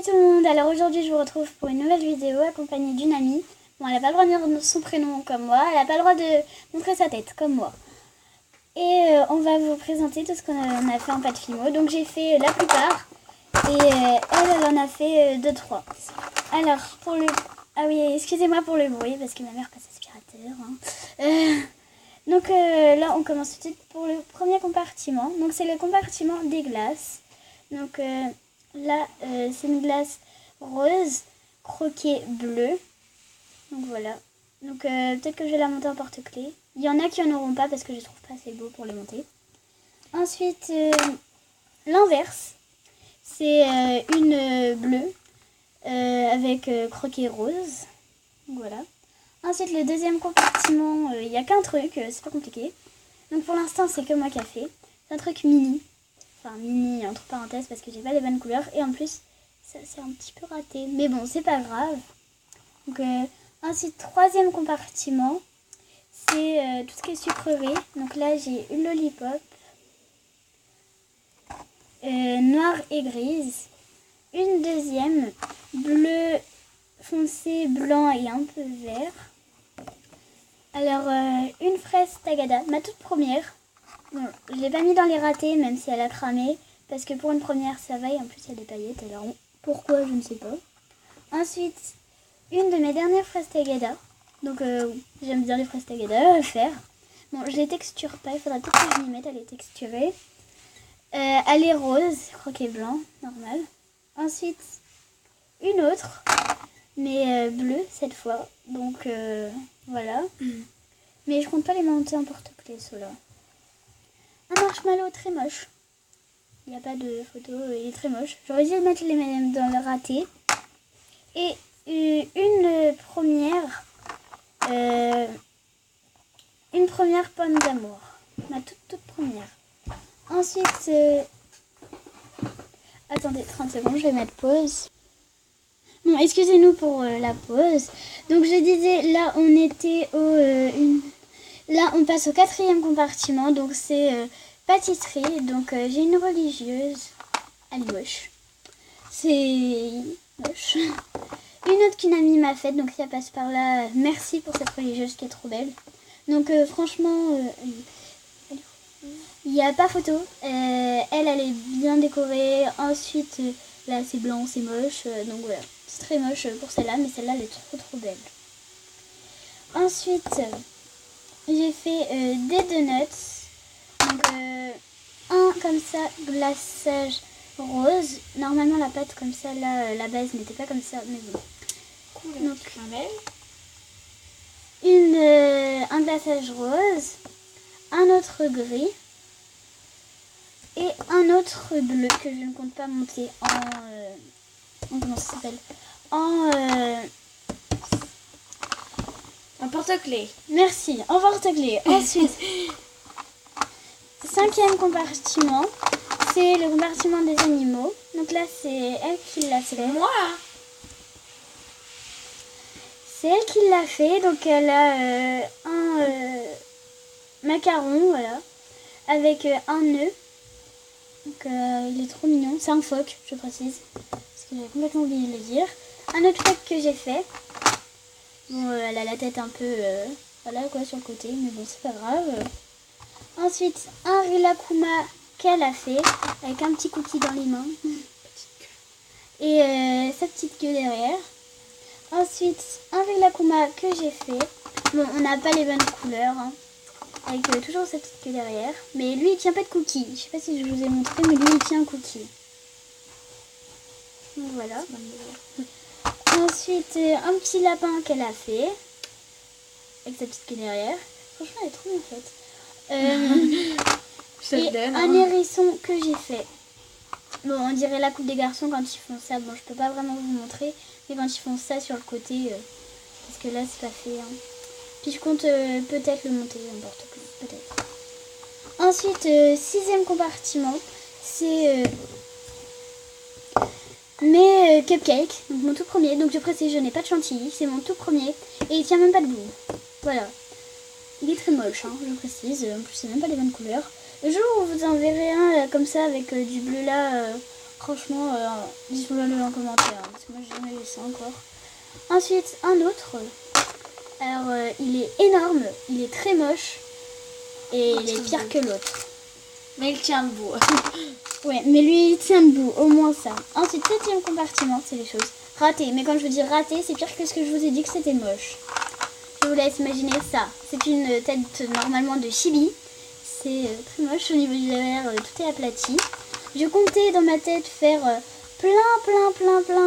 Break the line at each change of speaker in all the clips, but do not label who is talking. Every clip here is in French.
Salut tout le monde, alors aujourd'hui je vous retrouve pour une nouvelle vidéo accompagnée d'une amie. Bon, elle n'a pas le droit de dire son prénom comme moi, elle n'a pas le droit de montrer sa tête comme moi. Et on va vous présenter tout ce qu'on a fait en pâte fimo. Donc j'ai fait la plupart et elle en a fait 2-3. Alors pour le... Ah oui, excusez-moi pour le bruit parce que ma mère passe aspirateur. Donc là on commence tout de suite pour le premier compartiment. Donc c'est le compartiment des glaces. Donc là c'est une glace rose, croquet bleu. Donc voilà. Donc peut-être que je vais la monter en porte-clés. Il y en a qui en auront pas parce que je trouve pas assez beau pour les monter. Ensuite l'inverse. C'est une bleue avec croquet rose. Donc voilà. Ensuite le deuxième compartiment, il n'y a qu'un truc, c'est pas compliqué. Donc pour l'instant c'est que moi qui a fait. C'est un truc mini. Enfin mini entre parenthèses parce que j'ai pas les bonnes couleurs. Et en plus ça c'est un petit peu raté. Mais bon c'est pas grave. Donc ensuite troisième compartiment. C'est tout ce qui est sucrerie. Donc là j'ai une lollipop. Noire et grise. Une deuxième bleu foncé, blanc et un peu vert. Alors une fraise tagada, ma toute première. Bon, je l'ai pas mis dans les ratés même si elle a cramé. Parce que pour une première ça va et en plus il y a des paillettes. Alors pourquoi je ne sais pas. Ensuite une de mes dernières fraises tagada. Donc j'aime bien les fraises tagada à faire. Bon je les texture pas, il faudra peut-être que je m'y mette, elle est texturée. Elle est rose, croquet blanc, normal. Ensuite une autre, mais bleue cette fois. Donc voilà. Mais je compte pas les monter en porte-clés ceux-là. Un marshmallow très moche. Il n'y a pas de photo, il est très moche. J'aurais dû mettre les mêmes dans le raté. Et une première pomme d'amour. Ma toute première. Ensuite, attendez 30 secondes, je vais mettre pause. Bon, excusez-nous pour la pause. Donc je disais, là on était Là on passe au quatrième compartiment. Donc c'est pâtisserie. Donc j'ai une religieuse. Elle est moche. C'est moche. Une autre qu'une amie m'a faite. Donc ça passe par là. Merci pour cette religieuse qui est trop belle. Donc franchement, il n'y a pas photo. Elle est bien décorée. Ensuite, là c'est blanc, c'est moche. Donc voilà, c'est très moche pour celle-là. Mais celle-là, elle est trop belle. Ensuite, j'ai fait des donuts. Donc un comme ça, glaçage rose. Normalement, la pâte comme ça, là, la base n'était pas comme ça. Mais bon.
Cool,
donc, un glaçage rose. Un autre gris. Et un autre bleu que je ne compte pas monter en comment ça s'appelle,
un porte-clés.
Merci, en porte-clés. Ensuite, cinquième compartiment, c'est le compartiment des animaux. Donc là, c'est elle qui l'a fait.
Moi.
C'est elle qui l'a fait. Donc elle a un macaron, voilà, avec un nœud. Donc il est trop mignon. C'est un phoque, je précise. Parce que j'avais complètement oublié de le dire. Un autre phoque que j'ai fait. Bon, elle a la tête un peu... voilà quoi, sur le côté. Mais bon, c'est pas grave. Ensuite, un Rilakuma qu'elle a fait. Avec un petit cookie dans les mains. Et sa petite queue derrière. Ensuite, un Rilakuma que j'ai fait. Bon, on n'a pas les bonnes couleurs. Hein. Avec toujours sa petite queue derrière. Mais lui, il tient pas de cookie. Je sais pas si je vous ai montré, mais lui, il tient un cookie. Donc voilà. Ensuite, un petit lapin qu'elle a fait. Avec sa petite queue derrière. Franchement, elle est trop bien faite. Et un hérisson que j'ai fait. Bon, on dirait la coupe des garçons quand ils font ça. Bon, je peux pas vraiment vous montrer. Mais quand ils font ça sur le côté. Parce que là, c'est pas fait. Hein. Puis je compte peut-être le monter en porte-clés, peut-être. Ensuite, sixième compartiment, c'est mes cupcakes, donc mon tout premier. Donc je précise, je n'ai pas de chantilly, c'est mon tout premier. Et il tient même pas debout. Voilà. Il est très moche, hein, je précise. En plus, c'est même pas les bonnes couleurs. Le jour où vous en verrez un comme ça, avec du bleu là, Franchement, dites-le en commentaire, hein, parce que moi j'ai jamais vu ça encore. Ensuite, un autre. Alors, il est énorme, il est très moche et il est pire que l'autre.
Mais il tient debout.
Ouais, mais lui il tient debout, au moins ça. Ensuite, 7e compartiment, c'est les choses ratées. Mais quand je veux dire raté, c'est pire que ce que je vous ai dit que c'était moche. Je vous laisse imaginer ça. C'est une tête normalement de chibi. C'est très moche au niveau du derrière, tout est aplati. Je comptais dans ma tête faire plein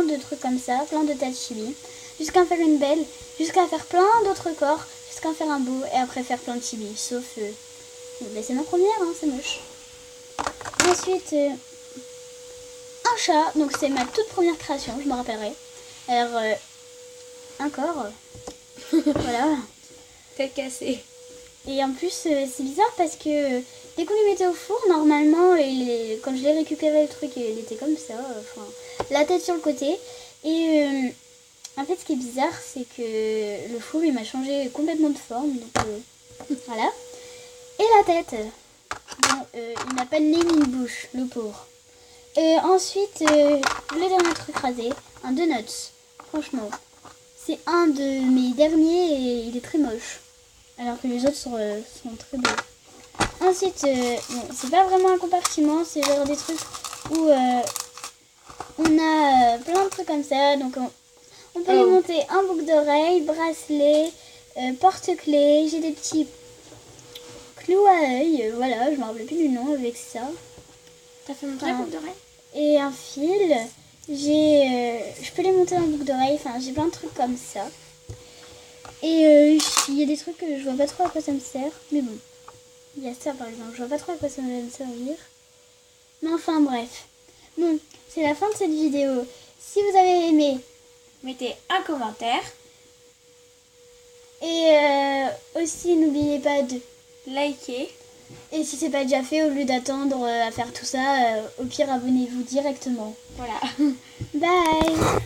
de trucs comme ça, plein de têtes chibi. Jusqu'à faire une belle, jusqu'à faire plein d'autres corps, jusqu'à faire un beau et après faire plein de chibi. Sauf, c'est ma première, hein, c'est moche. Ensuite, un chat, donc c'est ma toute première création, je me rappellerai. Alors, un corps, voilà.
Tête cassée.
Et en plus, c'est bizarre parce que dès qu'on le mettait au four, normalement, quand je l'ai récupéré le truc, il était comme ça, enfin, la tête sur le côté. Et en fait, ce qui est bizarre, c'est que le four, il m'a changé complètement de forme, donc voilà. Et la tête, bon, il n'a pas de nez ni une bouche, le pauvre. Ensuite, le dernier truc rasé, un donuts. Franchement, c'est un de mes derniers et il est très moche. Alors que les autres sont très beaux. Ensuite, bon, c'est pas vraiment un compartiment, c'est genre des trucs où on a plein de trucs comme ça. Donc on peut y monter un boucle d'oreille, bracelet, porte-clés. J'ai des petits clous à œil. Voilà, je me rappelle plus du nom avec ça.
T'as fait monter la boucle d'oreille?
Et un fil. Je peux les monter en boucle d'oreille. Enfin, j'ai plein de trucs comme ça. Et il y a des trucs que je vois pas trop à quoi ça me sert. Mais bon, il y a ça par exemple. Je vois pas trop à quoi ça va me servir. Mais enfin bref. Bon, c'est la fin de cette vidéo. Si vous avez aimé,
mettez un commentaire.
Et aussi n'oubliez pas de
liker.
Et si c'est pas déjà fait, au lieu d'attendre à faire tout ça, au pire abonnez-vous directement.
Voilà.
Bye.